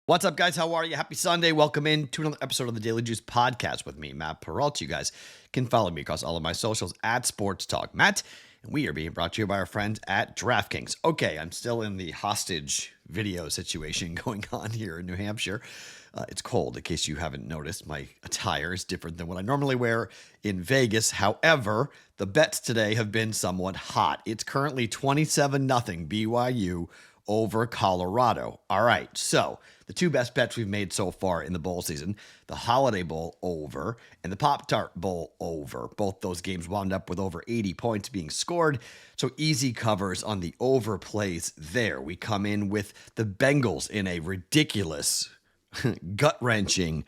What's up, guys? How are you? Happy Sunday. Welcome in to another episode of the Daily Juice podcast with me, Matt Peralta. You guys can follow me across all of my socials at Sports Talk Matt, and we are being brought to you by our friends at DraftKings. Okay, I'm still in the hostage video situation going on here in New Hampshire. It's cold, in case you haven't noticed. My attire is different than what I normally wear in Vegas. However, the bets today have been somewhat hot. It's currently 27-0 BYU over Colorado. All right, so the two best bets we've made so far in the bowl season, the Holiday Bowl over and the Pop-Tart Bowl over. Both those games wound up with over 80 points being scored, so easy covers on the over plays there. We come in with the Bengals in a ridiculous, gut-wrenching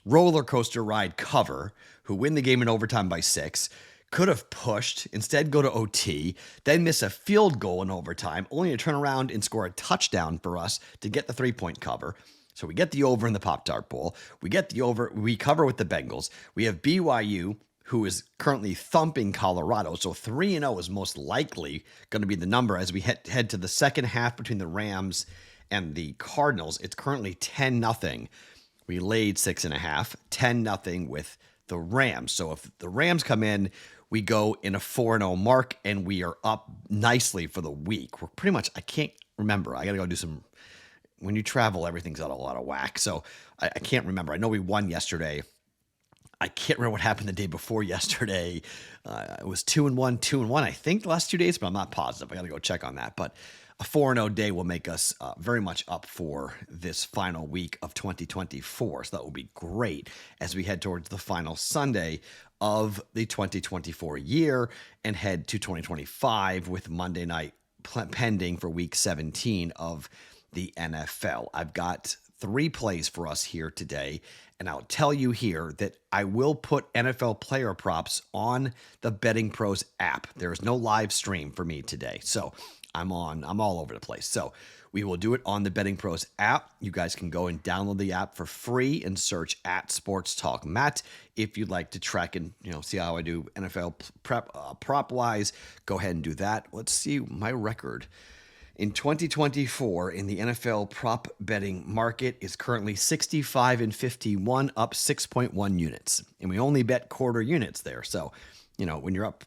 roller coaster ride cover, who win the game in overtime by 6. Could have pushed, instead go to OT, then miss a field goal in overtime, only to turn around and score a touchdown for us to get the 3-point cover. So we get the over in the Pop-Tart Bowl. We get the over, we cover with the Bengals. We have BYU, who is currently thumping Colorado. So 3-0 is most likely going to be the number as we head to the second half between the Rams and the Cardinals. It's currently 10-0. We laid 6.5, 10-0 with the Rams. So if the Rams come in, we go in a 4-0 mark, and we are up nicely for the week. We're pretty much, I can't remember. I got to go do some, when you travel, everything's out a lot of whack. So I can't remember. I know we won yesterday. I can't remember what happened the day before yesterday. It was 2-1, 2-1, I think, the last 2 days, but I'm not positive. I got to go check on that. But a 4-0 day will make us very much up for this final week of 2024. So that will be great as we head towards the final Sunday of the 2024 year and head to 2025 with Monday night pending for week 17 of the NFL. I've got 3 plays for us here today, and I'll tell you here that I will put NFL player props on the BettingPros app. There is no live stream for me today, so I'm all over the place. So we will do it on the BettingPros app. You guys can go and download the app for free and search at Sports Talk Matt if you'd like to track and see how I do NFL prop wise. Go ahead and do that. Let's see my record in 2024 in the NFL prop betting market is currently 65-51, up 6.1 units, and we only bet quarter units there. So when you're up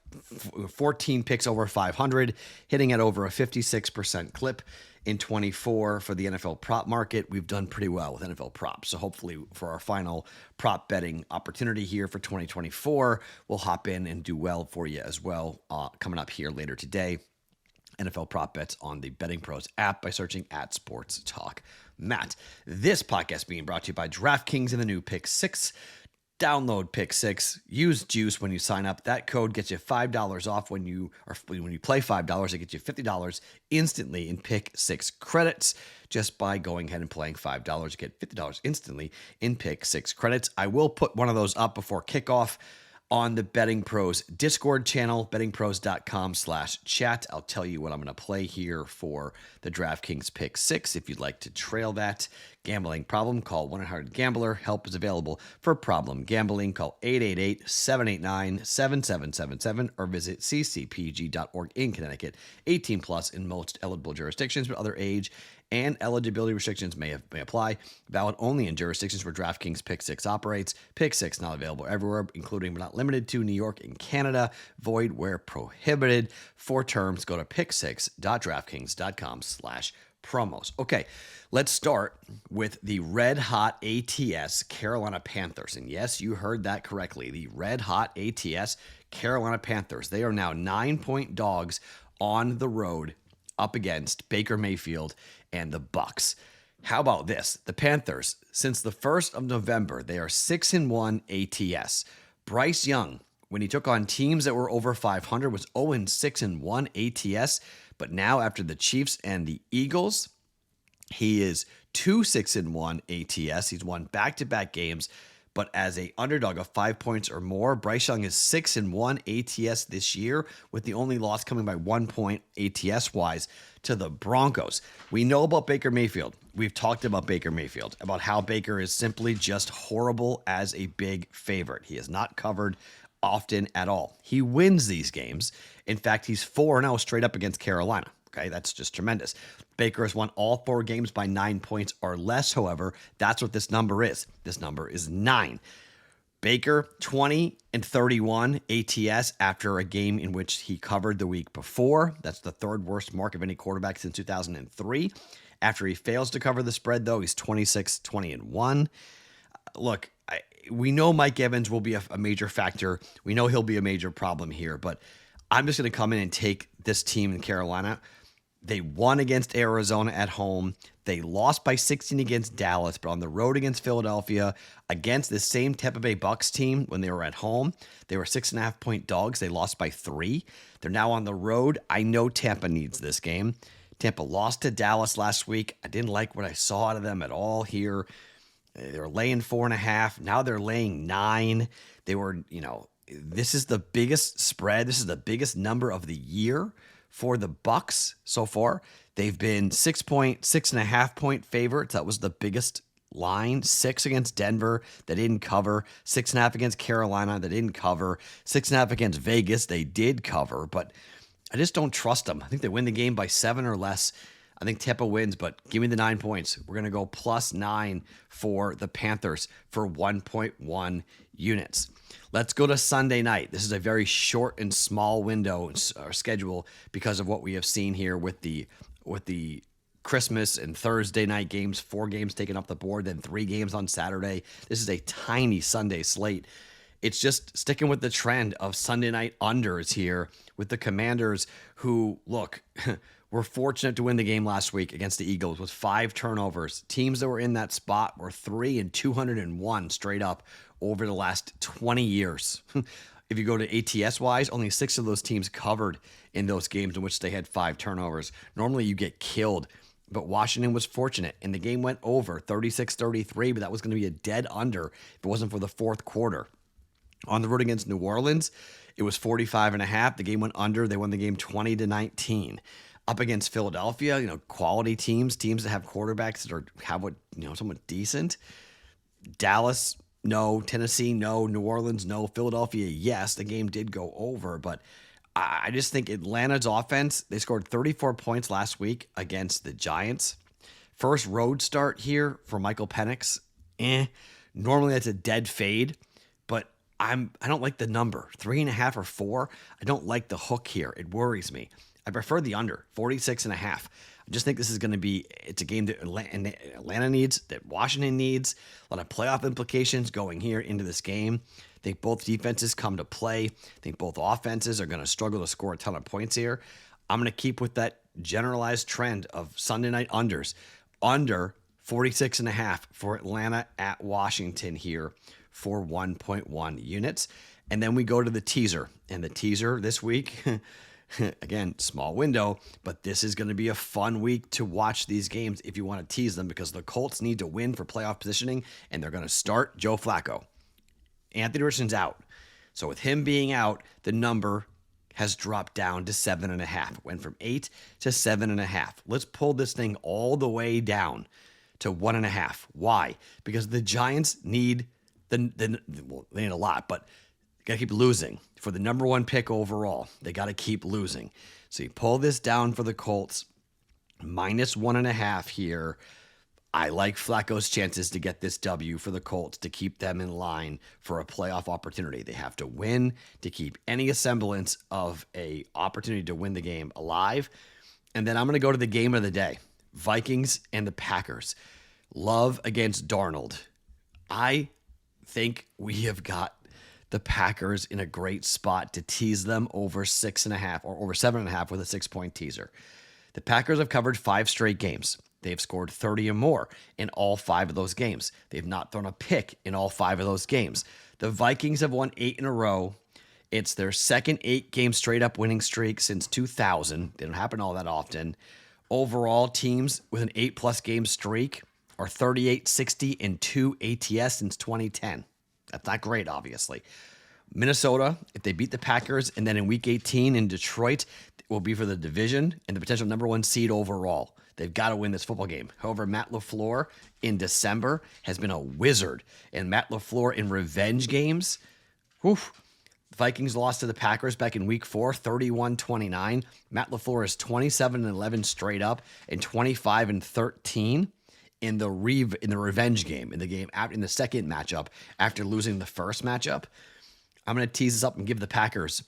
14 picks over 500, hitting at over a 56% clip in 24 for the NFL prop market, we've done pretty well with NFL props. So hopefully for our final prop betting opportunity here for 2024, we'll hop in and do well for you as well coming up here later today. NFL prop bets on the BettingPros app by searching at Sports Talk Matt. This podcast being brought to you by DraftKings and the new Pick 6. Download Pick 6. Use Juice when you sign up. That code gets you $5 off when you play $5. It gets you $50 instantly in Pick 6 credits just by going ahead and playing $5. You get $50 instantly in Pick 6 credits. I will put one of those up before kickoff on the Betting Pros Discord channel, bettingpros.com/chat. I'll tell you what I'm going to play here for the DraftKings Pick 6. If you'd like to trail that gambling problem, call 1-800-GAMBLER. Help is available for problem gambling. Call 888-789-7777 or visit ccpg.org in Connecticut. 18 plus in most eligible jurisdictions, but other age and eligibility restrictions may apply. Valid only in jurisdictions where DraftKings Pick 6 operates. Pick 6 not available everywhere, including but not limited to New York and Canada. Void where prohibited. For terms, go to pick6.draftkings.com/promos. Okay, let's start with the red hot ATS Carolina Panthers. And yes, you heard that correctly. The red hot ATS Carolina Panthers. They are now 9-point dogs on the road up against Baker Mayfield and the Bucs. How about this? The Panthers, since the 1st of November, they are 6-1 ATS. Bryce Young, when he took on teams that were over 500, was 0-6-1 ATS. But now after the Chiefs and the Eagles, he is 2-6-1 ATS. He's won back-to-back games. But as a underdog of 5 points or more, Bryce Young is 6-1 ATS this year, with the only loss coming by 1 point ATS-wise to the Broncos. We know about Baker Mayfield. We've talked about Baker Mayfield, about how Baker is simply just horrible as a big favorite. He is not covered often at all. He wins these games. In fact, he's 4-0 straight up against Carolina. Okay, that's just tremendous. Baker has won all 4 games by 9 points or less, however. That's what this number is. This number is 9. Baker, 20-31 ATS after a game in which he covered the week before. That's the 3rd worst mark of any quarterback since 2003. After he fails to cover the spread, though, he's 26-20-1. Look, we know Mike Evans will be a major factor. We know he'll be a major problem here, but I'm just going to come in and take this team in Carolina. They won against Arizona at home. They lost by 16 against Dallas, but on the road against Philadelphia, against the same Tampa Bay Bucks team when they were at home, they were 6.5-point dogs. They lost by 3. They're now on the road. I know Tampa needs this game. Tampa lost to Dallas last week. I didn't like what I saw out of them at all here. They were laying 4.5. Now they're laying 9. They were, this is the biggest spread. This is the biggest number of the year for the Bucks so far. They've been 6.5-point favorites. That was the biggest line. 6 against Denver. They didn't cover. 6.5 against Carolina. They didn't cover. 6.5 against Vegas. They did cover, but I just don't trust them. I think they win the game by 7 or less. I think Tampa wins, but give me the 9 points. We're going to go +9 for the Panthers for 1.1 units. Let's go to Sunday night. This is a very short and small window or schedule because of what we have seen here with the Christmas and Thursday night games, 4 games taken off the board, then 3 games on Saturday. This is a tiny Sunday slate. It's just sticking with the trend of Sunday night unders here with the Commanders who, look, were fortunate to win the game last week against the Eagles with 5 turnovers. Teams that were in that spot were 3-201 straight up over the last 20 years. If you go to ATS-wise, only 6 of those teams covered in those games in which they had 5 turnovers. Normally you get killed, but Washington was fortunate, and the game went over 36-33, but that was going to be a dead under if it wasn't for the 4th quarter. On the road against New Orleans, it was 45.5. The game went under. They won the game 20-19. Up against Philadelphia, quality teams that have quarterbacks that have somewhat decent. Dallas, no. Tennessee, no. New Orleans, no. Philadelphia, yes. The game did go over, but I just think Atlanta's offense, they scored 34 points last week against the Giants. First road start here for Michael Penix. Normally that's a dead fade, but I don't like the number. 3.5 or 4. I don't like the hook here. It worries me. I prefer the under, 46.5. I just think this is going to be, it's a game that Atlanta needs, that Washington needs. A lot of playoff implications going here into this game. I think both defenses come to play. I think both offenses are going to struggle to score a ton of points here. I'm going to keep with that generalized trend of Sunday night unders. Under 46.5 for Atlanta at Washington here for 1.1 units. And then we go to the teaser. And the teaser this week, again, small window, but this is going to be a fun week to watch these games if you want to tease them because the Colts need to win for playoff positioning, and they're going to start Joe Flacco. Anthony Richardson's out. So with him being out, the number has dropped down to 7.5. It went from 8 to 7.5. Let's pull this thing all the way down to 1.5. Why? Because the Giants need they need a lot, but got to keep losing. For the number 1 pick overall, they got to keep losing. So you pull this down for the Colts, -1.5 here. I like Flacco's chances to get this W for the Colts to keep them in line for a playoff opportunity. They have to win to keep any semblance of a opportunity to win the game alive. And then I'm going to go to the game of the day, Vikings and the Packers. Love against Darnold. I think we have got the Packers in a great spot to tease them over 6.5 or over 7.5 with a 6-point teaser. The Packers have covered 5 straight games. They've scored 30 or more in all 5 of those games. They've not thrown a pick in all 5 of those games. The Vikings have won 8 in a row. It's their second 8-game straight-up winning streak since 2000. They don't happen all that often. Overall, teams with an 8-plus game streak are 38, 60, and 2 ATS since 2010. That's not great, obviously. Minnesota, if they beat the Packers, and then in Week 18 in Detroit, it will be for the division and the potential number 1 seed overall. They've got to win this football game. However, Matt LaFleur in December has been a wizard. And Matt LaFleur in revenge games, The Vikings lost to the Packers back in week 4, 31-29. Matt LaFleur is 27-11 straight up and 25-13 in the revenge game, in the second matchup after losing the first matchup. I'm going to tease this up and give the Packers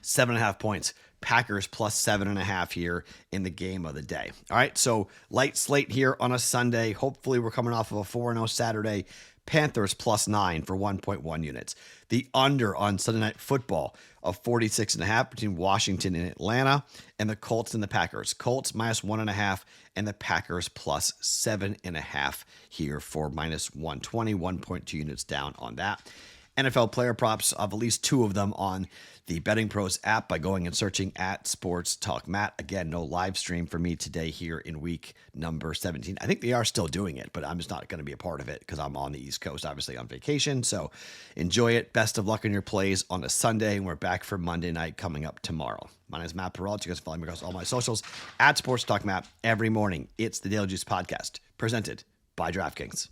7.5 points. Packers plus 7.5 here in the game of the day. All right, so light slate here on a Sunday. Hopefully we're coming off of a 4-0 Saturday. Panthers plus 9 for 1.1 units. The under on Sunday Night Football of 46.5 between Washington and Atlanta, and the Colts and the Packers. Colts minus 1.5 and the Packers plus 7.5 here for minus 120, 1.2 units down on that. NFL player props of at least 2 of them on the BettingPros app by going and searching at Sports Talk Matt. Again, no live stream for me today here in week number 17. I think they are still doing it, but I'm just not going to be a part of it because I'm on the East Coast, obviously on vacation. So enjoy it. Best of luck in your plays on a Sunday, and we're back for Monday night coming up tomorrow. My name is Matt Peralta. You guys follow me across all my socials at Sports Talk Matt every morning. It's the Daily Juice Podcast presented by DraftKings.